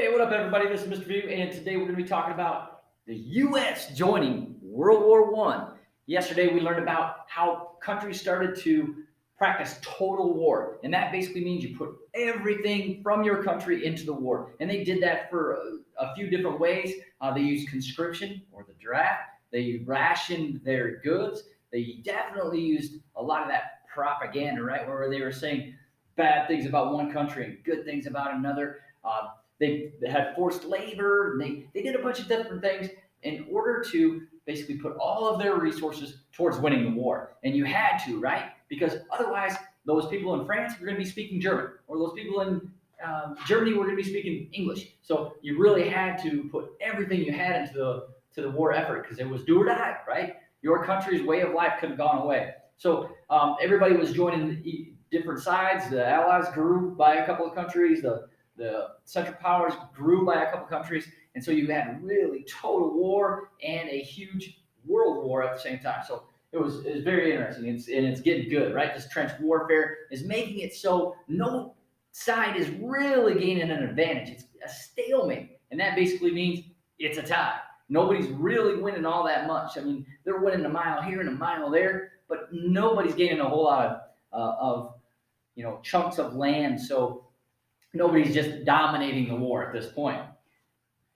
Hey, what up, everybody? This is Mr. View, and today we're going to be talking about the U.S. joining World War I. Yesterday, we learned about how countries started to practice total war, and that basically means you put everything from your country into the war. And they did that for a few different ways. They used conscription or the draft. They rationed their goods. They definitely used a lot of that propaganda, right, where they were saying bad things about one country and good things about another. They had forced labor. They did a bunch of different things in order to basically put all of their resources towards winning the war. And you had to, right? Because otherwise, those people in France were going to be speaking German, or those people in Germany were going to be speaking English. So you really had to put everything you had into the war effort because it was do or die, right? Your country's way of life could have gone away. So everybody was joining different sides. The Allies grew by a couple of countries. The Central Powers grew by a couple of countries. And so you had really total war and a huge world war at the same time. So it was very interesting. It's getting good, right? This trench warfare is making it so no side is really gaining an advantage. It's a stalemate. And that basically means it's a tie. Nobody's really winning all that much. I mean, they're winning a mile here and a mile there, but nobody's gaining a whole lot of chunks of land. So nobody's just dominating the war at this point.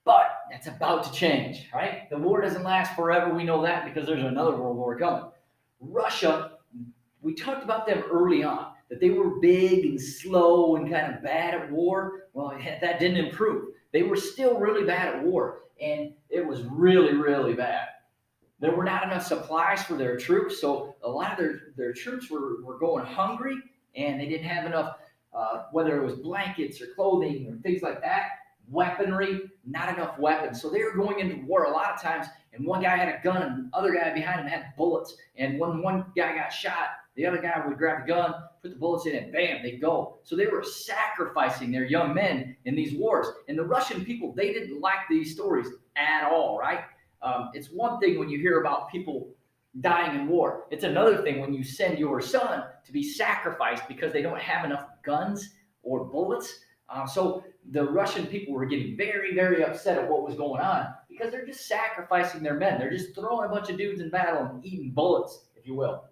But that's about to change, right? The war doesn't last forever. We know that because there's another world war coming. Russia, we talked about them early on, that they were big and slow and kind of bad at war. Well, that didn't improve. They were still really bad at war, and it was really, really bad. There were not enough supplies for their troops, so a lot of their troops were going hungry, and they didn't have enough, whether it was blankets or clothing or things like that, weaponry, not enough weapons. So they were going into war a lot of times, and one guy had a gun, and the other guy behind him had bullets. And when one guy got shot, the other guy would grab a gun, put the bullets in, and bam, they go. So they were sacrificing their young men in these wars. And the Russian people, they didn't like these stories at all, right? It's one thing when you hear about people dying in war. It's another thing when you send your son to be sacrificed because they don't have enough guns or bullets. So the Russian people were getting very, very upset at what was going on because they're just sacrificing their men. They're just throwing a bunch of dudes in battle and eating bullets, if you will.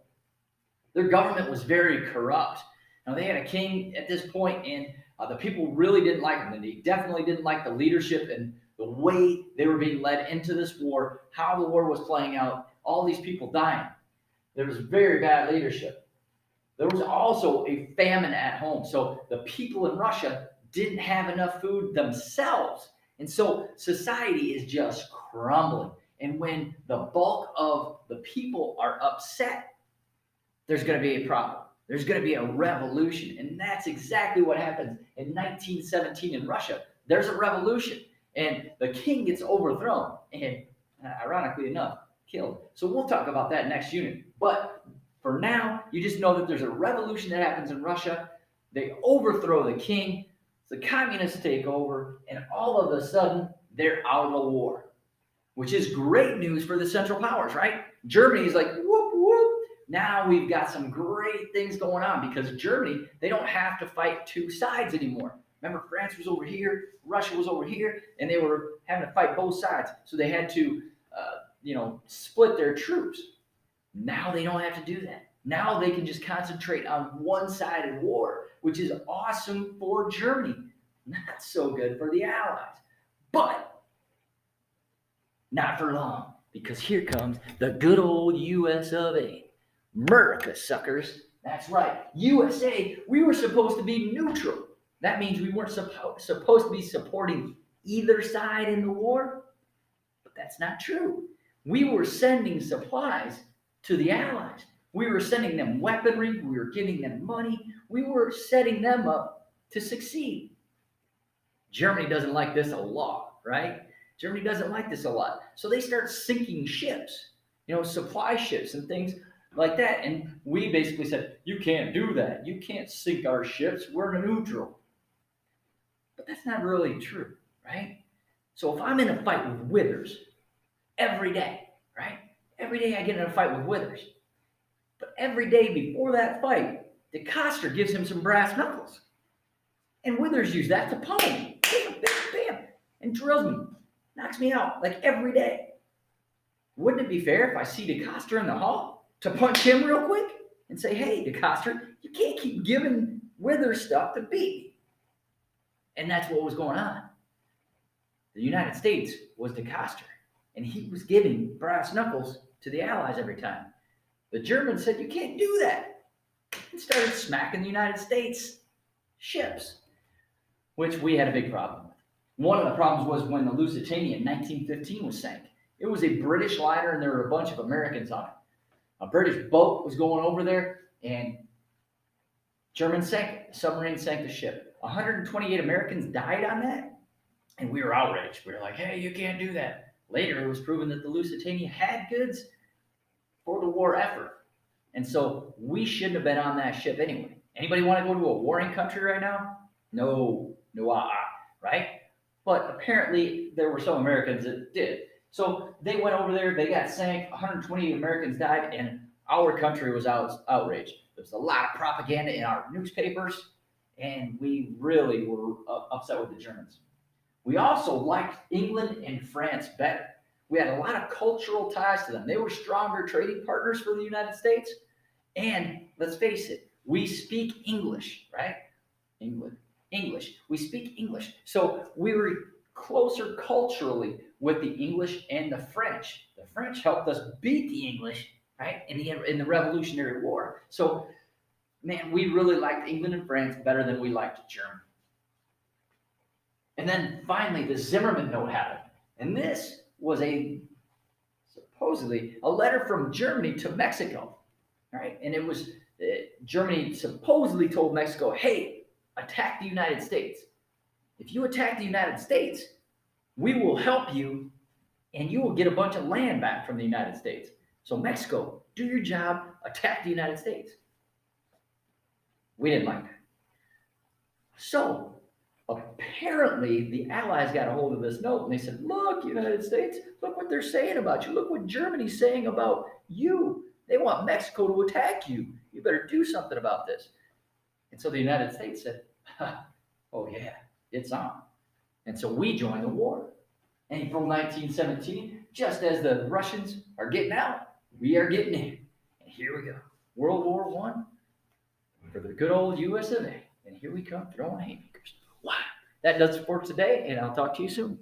Their government was very corrupt. Now, they had a king at this point, and the people really didn't like him. And they definitely didn't like the leadership and the way they were being led into this war, how the war was playing out, all these people dying. There was very bad leadership. There was also a famine at home. So the people in Russia didn't have enough food themselves. And so society is just crumbling. And when the bulk of the people are upset, there's going to be a problem. There's going to be a revolution. And that's exactly what happens in 1917 in Russia. There's a revolution. And the king gets overthrown and, ironically enough, killed. So we'll talk about that next unit. But for now, you just know that there's a revolution that happens in Russia. They overthrow the king. The communists take over. And all of a sudden, they're out of the war, which is great news for the Central Powers, right? Germany is like, whoop, whoop. Now we've got some great things going on because Germany, they don't have to fight two sides anymore. Remember, France was over here, Russia was over here, and they were having to fight both sides. So they had to, split their troops. Now they don't have to do that. Now they can just concentrate on one-sided war, which is awesome for Germany. Not so good for the Allies. But not for long, because here comes the good old US of A. America, suckers. That's right. USA, we were supposed to be neutral. That means we weren't supposed to be supporting either side in the war. But that's not true. We were sending supplies to the Allies. We were sending them weaponry. We were giving them money. We were setting them up to succeed. Germany doesn't like this a lot, right? Germany doesn't like this a lot. So they start sinking ships, supply ships and things like that. And we basically said, you can't do that. You can't sink our ships. We're neutral. But that's not really true, right? So if I'm in a fight with Withers every day, right? Every day I get in a fight with Withers. But every day before that fight, DeCoster gives him some brass knuckles. And Withers used that to pummel me. Bam, bam, bam. and drills me, knocks me out like every day. Wouldn't it be fair if I see DeCoster in the hall to punch him real quick and say, hey, DeCoster, you can't keep giving Withers stuff to beat me. And that's what was going on. The United States was DeCoster, and he was giving brass knuckles to the Allies every time. The Germans said, you can't do that, and started smacking the United States ships, which we had a big problem with. One of the problems was when the Lusitania in 1915 was sank. It was a British liner, and there were a bunch of Americans on it. A British boat was going over there, and Germans sank it. The submarine sank the ship. 128 Americans died on that, and we were outraged. We were like, hey, you can't do that. Later, it was proven that the Lusitania had goods for the war effort. And so we shouldn't have been on that ship anyway. Anybody want to go to a warring country right now? No, right? But apparently there were some Americans that did. So they went over there, they got sank, 128 Americans died, and our country was outraged. There was a lot of propaganda in our newspapers, and we really were upset with the Germans. We also liked England and France better. We had a lot of cultural ties to them. They were stronger trading partners for the United States. And let's face it, we speak English, right? English. We speak English. So we were closer culturally with the English and the French. The French helped us beat the English, right, in the Revolutionary War. So, man, we really liked England and France better than we liked Germany. And then finally, the Zimmerman note happened. And this was supposedly a letter from Germany to Mexico, right? And it was Germany supposedly told Mexico, hey, attack the United States. If you attack the United States, we will help you and you will get a bunch of land back from the United States. So Mexico, do your job, attack the United States. We didn't like that. So apparently the Allies got a hold of this note and they said, look, United States, look what they're saying about you. Look what Germany's saying about you. They want Mexico to attack you. You better do something about this. And so the United States said, oh yeah, it's on. And so we joined the war. April 1917, just as the Russians are getting out, we are getting in. And here we go. World War I for the good old US of A. And here we come throwing haymakers. Wow. That does it for today, and I'll talk to you soon.